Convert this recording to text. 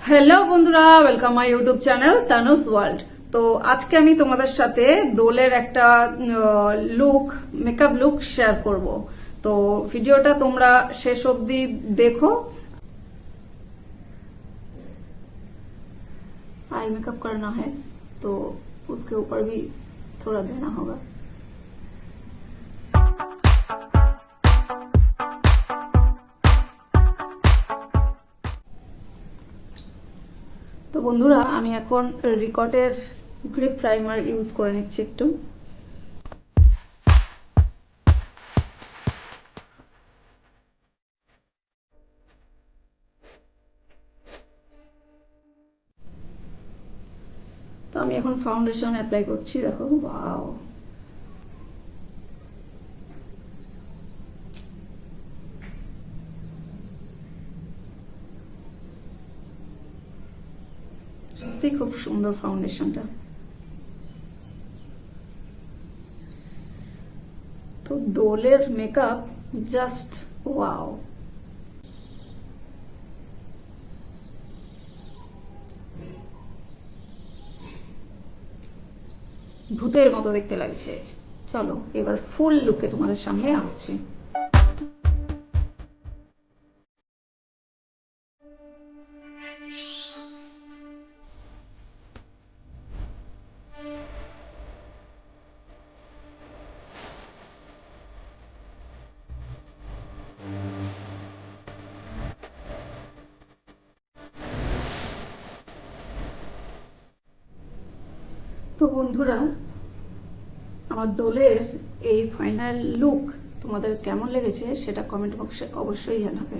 Hello বন্ধুরা, welcome my YouTube channel Tanu's world. তো আজকে আমি তোমাদের সাথে দোলের একটা মেকআপ লুক শেয়ার করব। তো ভিডিওটা তোমরা শেষ অবধি দেখো। आई मेकअप करना है तो उसके ऊपर भी थोड़ा देना होगा। তো বন্ধুরা, আমি এখন রিকটের গ্রিপ প্রাইমার ইউজ করে নিচ্ছি একটু। তো আমি এখন ফাউন্ডেশন অ্যাপ্লাই করছি, দেখো। ওয়াও, সত্যি খুব সুন্দর ফাউন্ডেশনটা। তো দোলের মেকআপ জাস্ট ওয়াও। ভূতের মতো দেখতে লাগছে। চলো এবার ফুল লুকে তোমাদের সামনে আসছি। তো বন্ধুরা, আমার দোলের এই ফাইনাল লুক তোমাদের কেমন লেগেছে সেটা কমেন্ট বক্সে অবশ্যই জানাবে।